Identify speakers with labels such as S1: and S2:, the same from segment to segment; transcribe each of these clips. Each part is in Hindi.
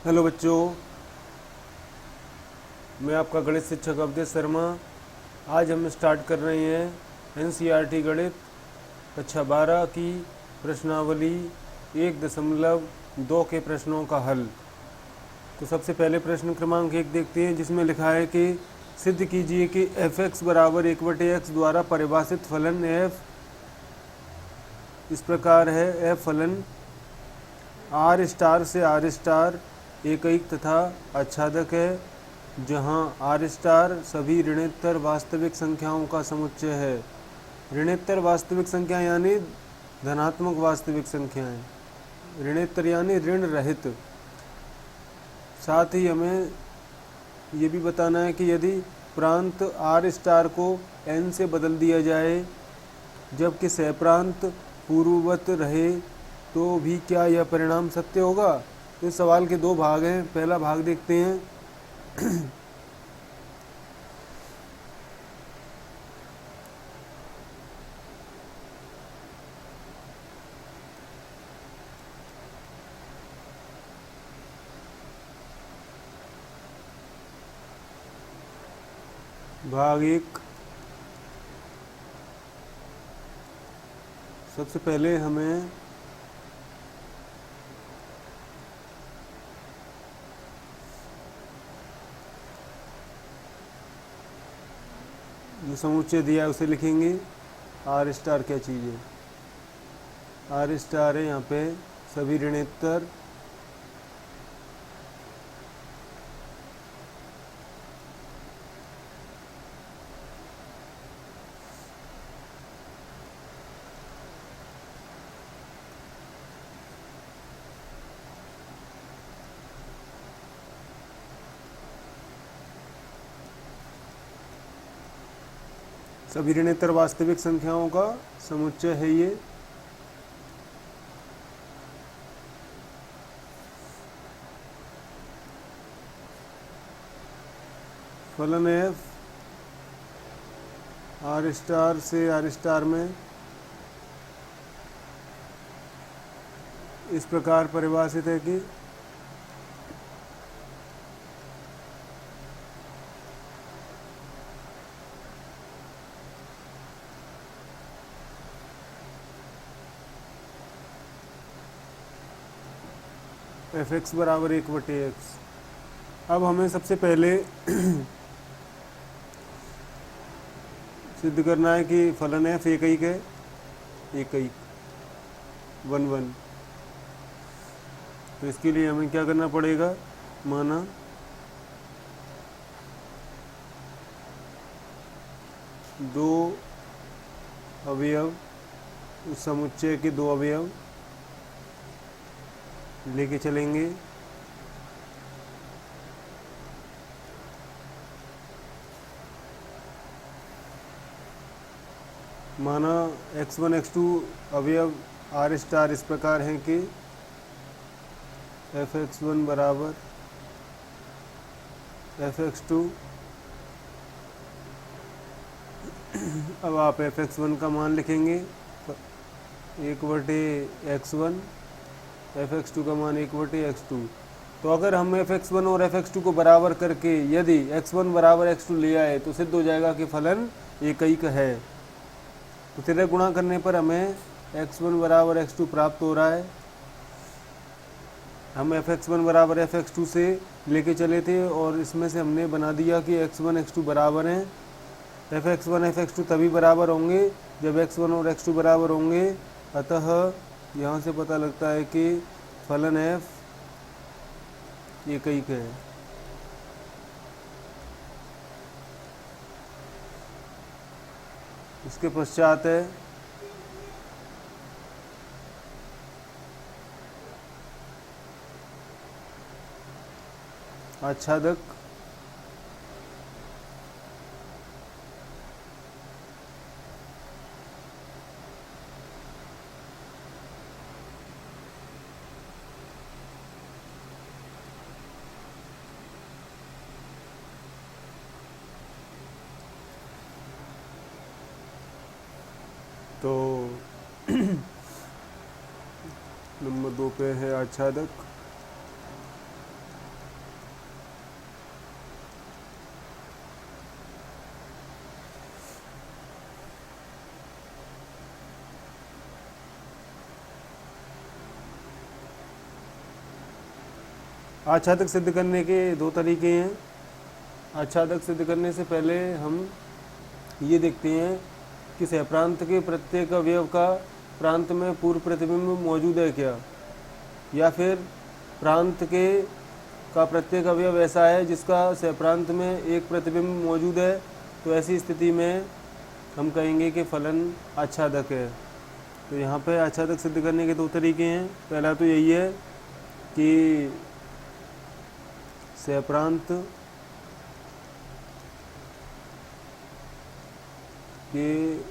S1: हेलो बच्चों, मैं आपका गणित शिक्षक अवधेश शर्मा। आज हम स्टार्ट कर रहे हैं एनसीईआरटी गणित कक्षा 12 की प्रश्नावली 1.2 के प्रश्नों का हल। तो सबसे पहले प्रश्न क्रमांक 1 देखते हैं, जिसमें लिखा है कि सिद्ध कीजिए कि f(x) बराबर 1/x द्वारा परिभाषित फलन f इस प्रकार है। f फलन r स्टार से r स्टार एकैक तथा आच्छादक है, जहां r स्टार सभी ऋणोत्तर वास्तविक संख्याओं का समुच्चय है। ऋणोत्तर वास्तविक संख्या यानी धनात्मक वास्तविक संख्याएं, ऋणोत्तर यानी ऋण रहित। साथ ही हमें ये भी बताना है कि यदि प्रांत r स्टार को n से बदल दिया जाए जबकि सहप्रांत पूर्ववत रहे तो भी क्या यह परिणाम सत्य होगा। तो इस सवाल के दो भाग हैं। पहला भाग देखते हैं। भाग 1। सबसे पहले हमें जो समुच्चय दिया है उसे लिखेंगे। आर स्टार क्या चीज़ है? आर स्टार है यहाँ पे सभी ऋणोत्तर सभी ऋणोत्तर वास्तविक संख्याओं का समुच्चय है ये। फलन f आर स्टार से आर स्टार में इस प्रकार परिभाषित है कि f(x) बराबर 1/x। अब हमें सबसे पहले सिद्ध करना है कि फलन f एकैक है, एकैक 1 1। तो इसके लिए हमें क्या करना पड़ेगा, माना दो अवयव, उस समुच्चय के दो अवयव लेके चलेंगे। माना x1 x2 अवयव आर स्टार इस प्रकार हैं कि f(x1) बराबर f(x2)। अब आप f(x1) का मान लिखेंगे 1/x1, f(x2) का मान 1/x2। तो अगर हम f(x1) और f(x2) को बराबर करके यदि x1 बराबर x2 ले आए तो सिद्ध हो जाएगा कि फलन एकैक है। तो तिर्यक गुणा करने पर हमें x1 बराबर x2 प्राप्त हो रहा है। हम f(x1) बराबर f(x2) से लेके चले थे और इसमें से हमने बना दिया कि x1 x2 बराबर हैं। f(x1) f(x2) तभी बराबर होंगे जब x1 और x2 बराबर होंगे। अतः यहाँ से पता लगता है कि फलन f एकैक है। इसके पश्चात है आच्छादक। तो नंबर 2 पे है आच्छादक। आच्छादक सिद्ध करने के दो तरीके हैं। आच्छादक सिद्ध करने से पहले हम ये देखते हैं कि सहप्रांत के प्रत्येक अवयव का प्रांत में पूर्व प्रतिबिंब मौजूद है क्या, या फिर प्रांत के का प्रत्येक अवयव ऐसा है जिसका सहप्रांत में एक प्रतिबिंब मौजूद है। तो ऐसी स्थिति में हम कहेंगे कि फलन आच्छादक है। तो यहाँ पे आच्छादक सिद्ध करने के दो तरीके हैं। पहला तो यही है कि सहप्रांत के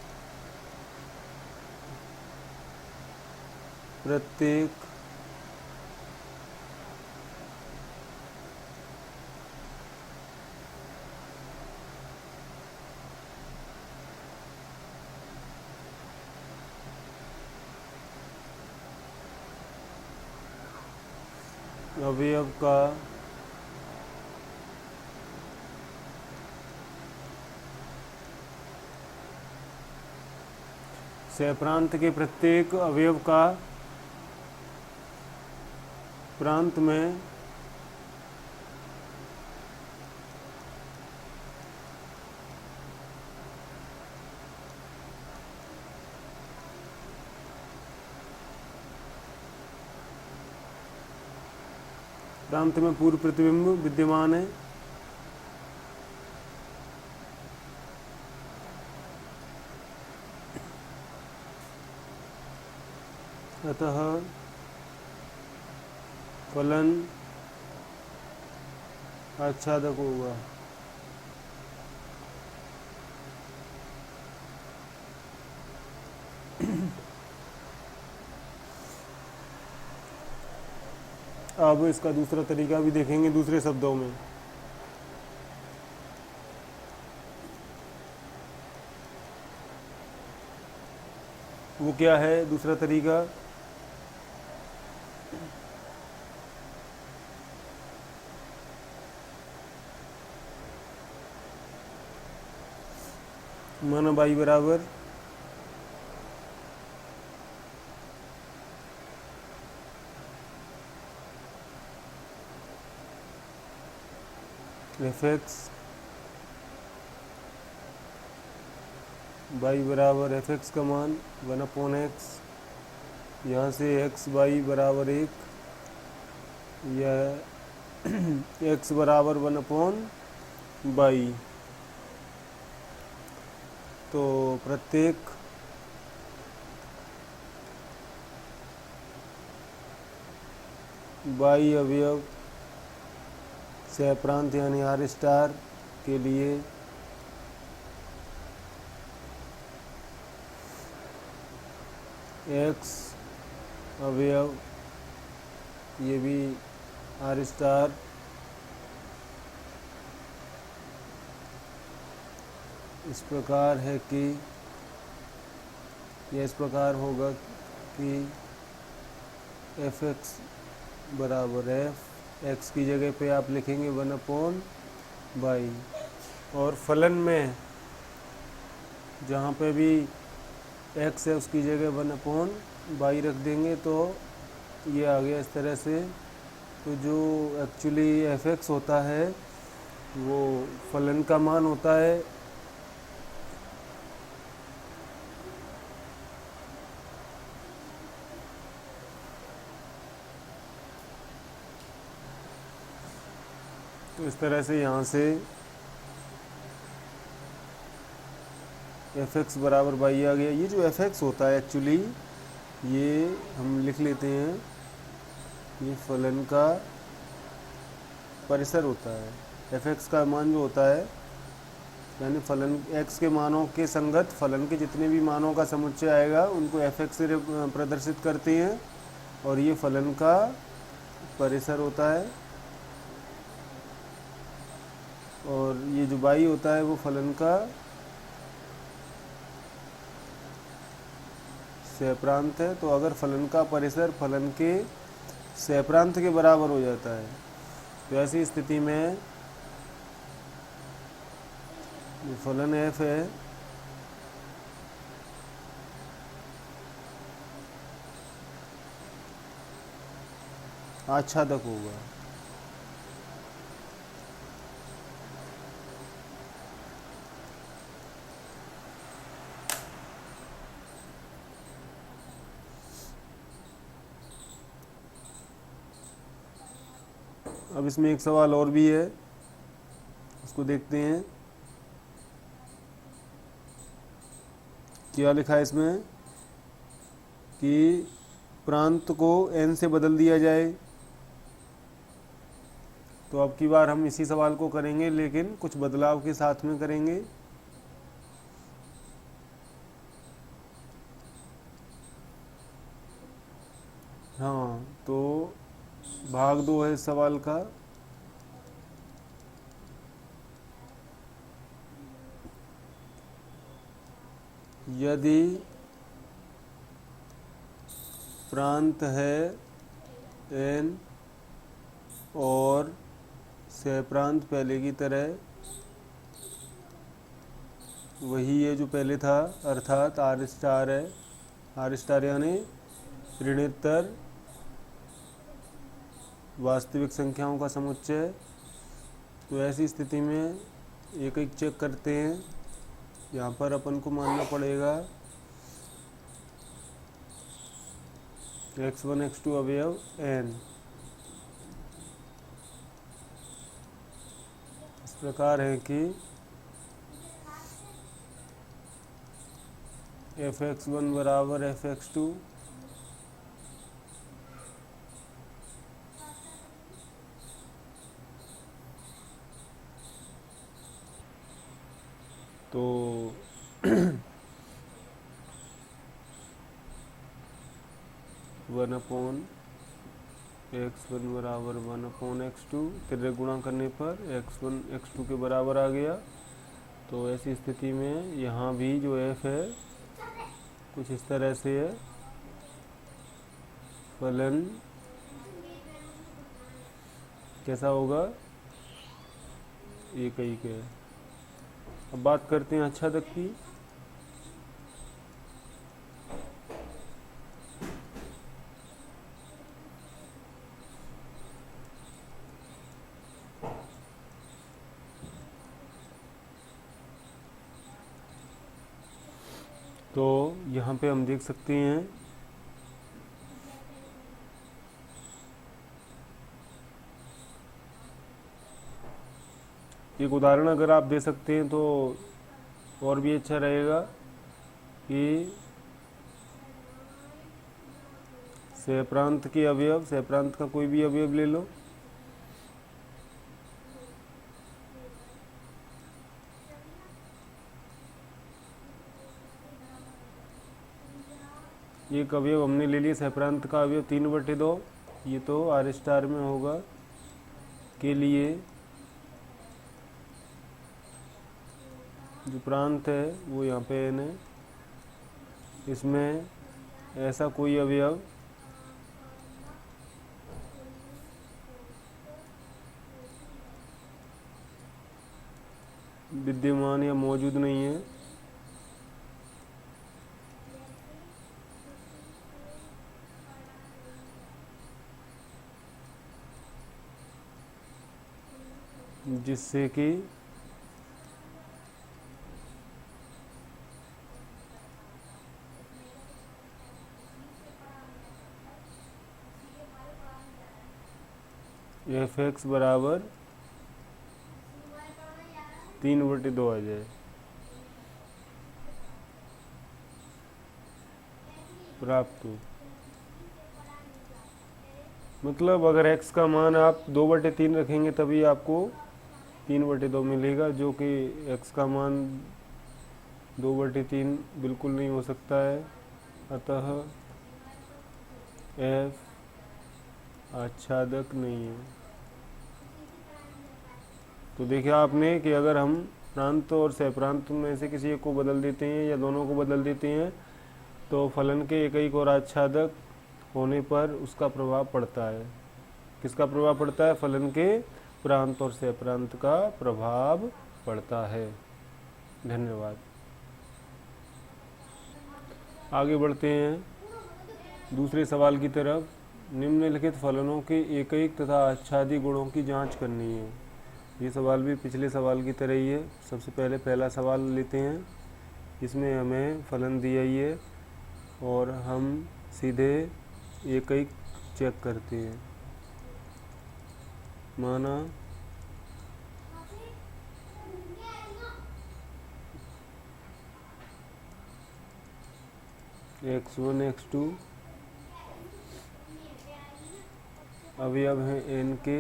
S1: प्रत्येक अवयव का सहप्रांत के प्रत्येक अवयव का प्रांत में पूर्व प्रतिबिंब विद्यमान है। अतः फलन आच्छादक होगा। अब इसका दूसरा तरीका भी देखेंगे दूसरे शब्दों में। वो क्या है दूसरा तरीका? माना y बराबर fx, y बराबर fx का मान 1/x, यहाँ से x y बराबर 1 या x बराबर 1/y। तो प्रत्येक y अवयव सहप्रांत यानी आर स्टार के लिए x अवयव ये भी आर स्टार इस प्रकार है कि यह इस प्रकार होगा कि fx बराबर f, x की जगह पे आप लिखेंगे 1/y, और फलन में जहाँ पे भी x है उसकी जगह 1/y रख देंगे तो ये आ गया इस तरह से। तो जो एक्चुअली fx होता है वो फलन का मान होता है तो इस तरह से यहाँ से fx बराबर y आ गया। ये जो fx होता है एक्चुअली ये हम लिख लेते हैं, ये फलन का परिसर होता है। fx का मान जो होता है यानी फलन x के मानों के संगत फलन के जितने भी मानों का समुच्चय आएगा उनको fx से प्रदर्शित करते हैं, और ये फलन का परिसर होता है। और ये जो y होता है वो फलन का सहप्रांत है। तो अगर फलन का परिसर फलन के सहप्रांत के बराबर हो जाता है तो ऐसी स्थिति में जो फलन f है आच्छादक होगा। अब इसमें एक सवाल और भी है, उसको देखते हैं। क्या लिखा है इसमें कि प्रांत को n से बदल दिया जाए। तो अब की बार हम इसी सवाल को करेंगे, लेकिन कुछ बदलाव के साथ में करेंगे। हाँ, तो भाग 2 है इस सवाल का। यदि प्रांत है n और सहप्रांत पहले की तरह वही है जो पहले था, अर्थात r स्टार है, r स्टार यानी ऋणोत्तर वास्तविक संख्याओं का समुच्चय। तो ऐसी स्थिति में एक एक चेक करते हैं। यहाँ पर अपन को मानना पड़ेगा x1 x2 अवयव n इस प्रकार है कि fx1 बराबर fx2 तो 1/x1 बराबर 1/x2 तिर्यक गुणा करने पर x1 x2 के बराबर आ गया। तो ऐसी स्थिति में यहाँ भी जो f है कुछ इस तरह से है। फलन कैसा होगा, एक ही है। अब बात करते हैं आच्छादक की। तो यहाँ पे हम देख सकते हैं एक उदाहरण अगर आप दे सकते हैं तो और भी अच्छा रहेगा कि सहप्रांत के अवयव, सहप्रांत का कोई भी अवयव ले लो, एक अवयव हमने ले लिया सहप्रांत का अवयव 3/2, ये तो r स्टार में होगा के लिए जो प्रांत है वो यहाँ पे n है। इसमें ऐसा कोई अवयव विद्यमान या मौजूद नहीं है। जिससे कि fx बराबर 3/2 आ जाए। प्राप्त हो, मतलब अगर x का मान आप 2/3 रखेंगे तभी आपको 3/2 मिलेगा, जो कि x का मान 2/3 बिल्कुल नहीं हो सकता है। अतः f आच्छादक नहीं है। तो देखिए आपने कि अगर हम प्रांत और सहप्रांत में से किसी एक को बदल देते हैं या दोनों को बदल देते हैं तो फलन के एक और आच्छादक होने पर उसका प्रभाव पड़ता है। किसका प्रभाव पड़ता है? फलन के प्रांत और सहप्रांत का प्रभाव पड़ता है। धन्यवाद। आगे बढ़ते हैं दूसरे सवाल की तरफ। निम्नलिखित फलनों के एकैक तथा आच्छादी गुणों की जांच करनी है। ये सवाल भी पिछले सवाल की तरह ही है। सबसे पहले पहला सवाल लेते हैं। इसमें हमें फलन दिया ही है और हम सीधे एकैक चेक करते हैं। माना x1 x2 अवयव हैं n के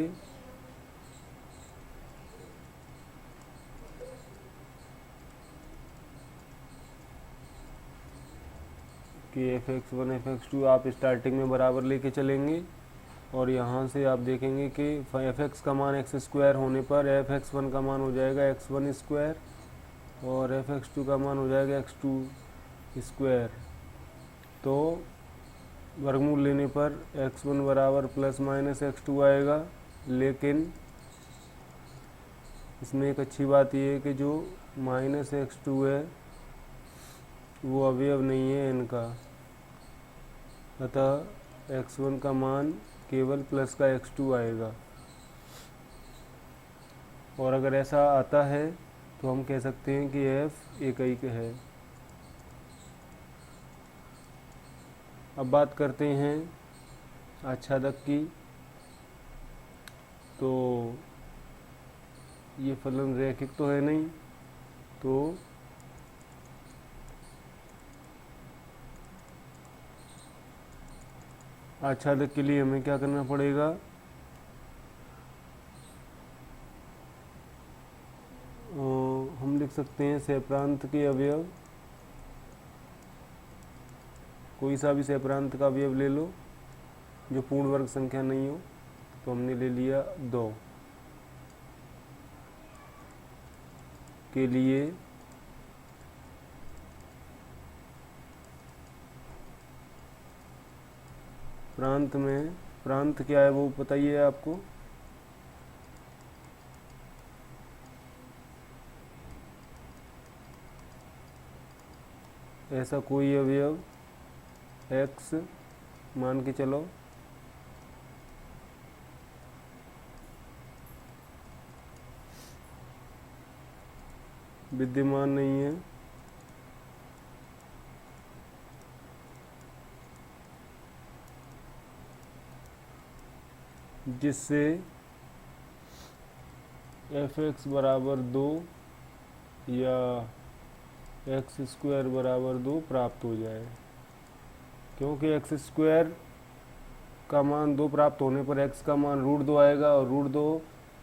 S1: कि fx1 fx2 आप स्टार्टिंग में बराबर लेके चलेंगे और यहाँ से आप देखेंगे कि fx का मान एक्स स्क्वायर होने पर fx1 का मान हो जाएगा x1 स्क्वायर और fx2 का मान हो जाएगा x2 स्क्वायर। तो वर्गमूल लेने पर x1 बराबर प्लस माइनस x2 आएगा, लेकिन इसमें एक अच्छी बात यह है कि जो माइनस x2 है वो अवयव नहीं है इनका, अतः x1 का मान केवल प्लस का x2 आएगा। और अगर ऐसा आता है तो हम कह सकते हैं कि f एकैक है। अब बात करते हैं आच्छादक की। तो ये फलन रैखिक तो है नहीं, तो आच्छादक के लिए हमें क्या करना पड़ेगा, हम लिख सकते हैं सहप्रांत के अवयव, कोई सा भी सहप्रांत का अवयव ले लो जो पूर्ण वर्ग संख्या नहीं हो। तो हमने ले लिया 2 के लिए प्रांत में, प्रांत क्या है वो बताइए आपको। ऐसा कोई अवयव x मान के चलो विद्यमान नहीं है, जिससे fx बराबर 2 या एक्स स्क्वायर बराबर 2 प्राप्त हो जाए। क्योंकि एक्स स्क्वायर का मान 2 प्राप्त होने पर x का मान √2 आएगा और √2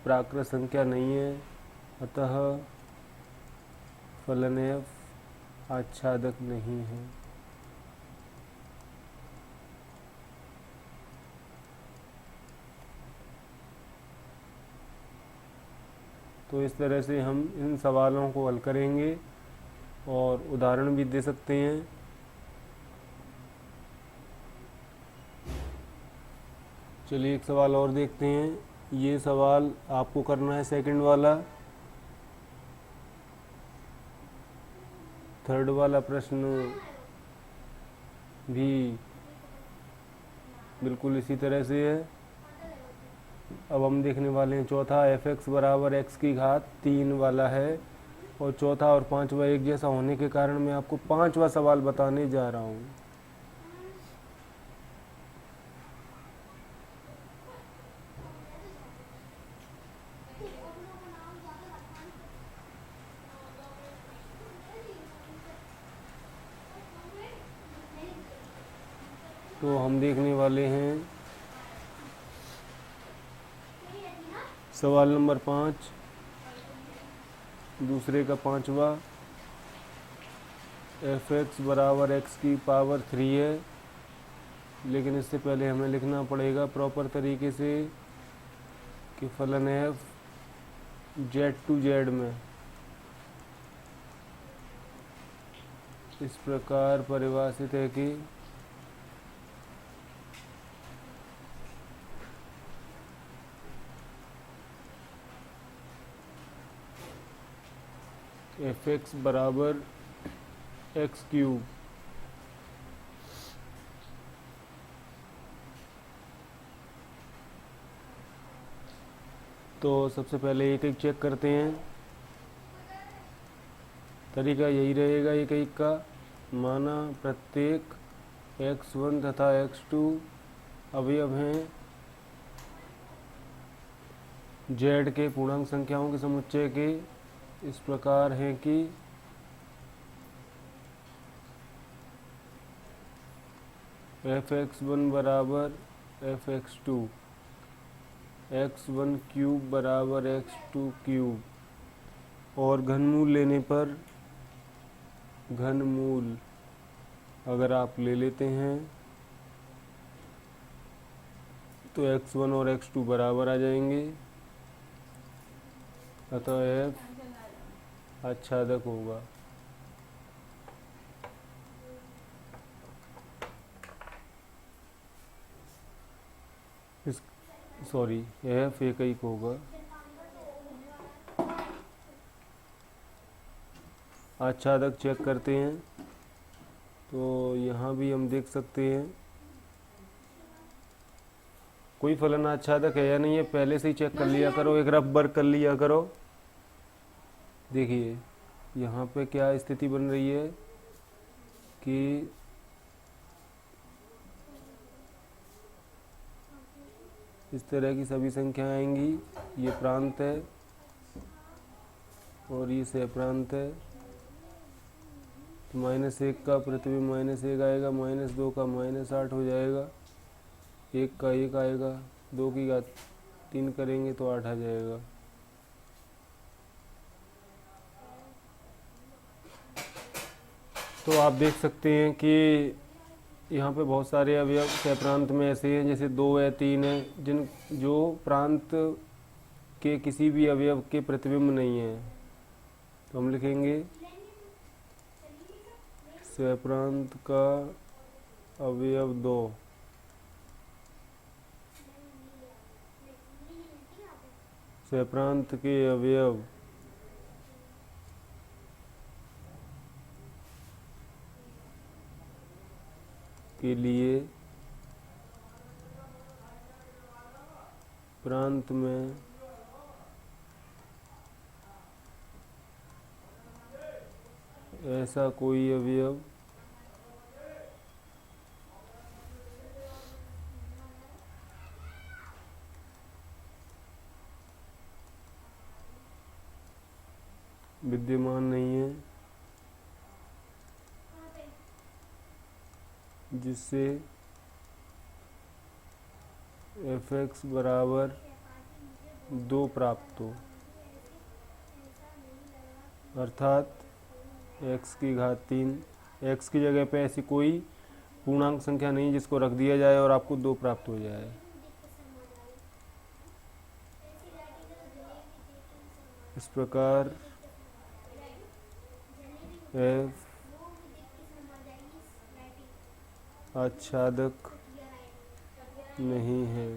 S1: प्राकृत संख्या नहीं है, अतः फलन f आच्छादक नहीं है। तो इस तरह से हम इन सवालों को हल करेंगे और उदाहरण भी दे सकते हैं। चलिए एक सवाल और देखते हैं। ये सवाल आपको करना है सेकंड वाला। थर्ड वाला प्रश्न भी बिल्कुल इसी तरह से है। अब हम देखने वाले हैं चौथा, fx बराबर x की घात 3 वाला है और चौथा और पांचवा एक जैसा होने के कारण मैं आपको पांचवा सवाल बताने जा रहा हूँ। तो हम देखने वाले हैं सवाल नंबर 5, दूसरे का पांचवा। fx बराबर x की पावर 3 है, लेकिन इससे पहले हमें लिखना पड़ेगा प्रॉपर तरीके से कि फलन f z टू z में इस प्रकार परिभाषित है कि fx बराबर x क्यूब। तो सबसे पहले एक एक चेक करते हैं। तरीका यही रहेगा एक एक का। माना प्रत्येक x1 तथा x2 अवयव हैं जेड के पूर्णांक संख्याओं के समुच्चय के इस प्रकार हैं कि f(x1) बराबर f(x2), x1 क्यूब बराबर x2 क्यूब और घनमूल लेने पर घनमूल अगर आप ले लेते हैं तो x1 और x2 बराबर आ जाएंगे, अतः f आच्छादक होगा। f एकैक होगा। आच्छादक चेक करते हैं तो यहाँ भी हम देख सकते हैं कोई फलन आच्छादक है या नहीं है, पहले से ही चेक कर लिया करो, एक रफ वर्क कर लिया करो। देखिए यहाँ पे क्या स्थिति बन रही है कि इस तरह की सभी संख्याएं आएंगी, ये प्रांत है और ये सह प्रांत है। तो -1 का प्रतिबिंब -1 आएगा, -2 का -8 हो जाएगा, 1 का 1 आएगा, 2 की घात 3 करेंगे तो 8 आ जाएगा। तो आप देख सकते हैं कि यहाँ पे बहुत सारे अवयव सह प्रांत में ऐसे हैं जैसे 2 है, 3 है, जो प्रांत के किसी भी अवयव के प्रतिबिंब नहीं है। तो हम लिखेंगे सह प्रांत का अवयव 2, सह प्रांत के अवयव के लिए प्रांत में ऐसा कोई अवयव विद्यमान नहीं है जिससे f(x) बराबर 2 प्राप्त हो, अर्थात x की घात 3, x की जगह पे ऐसी कोई पूर्णांक संख्या नहीं जिसको रख दिया जाए और आपको 2 प्राप्त हो जाए। इस प्रकार f आच्छादक नहीं है।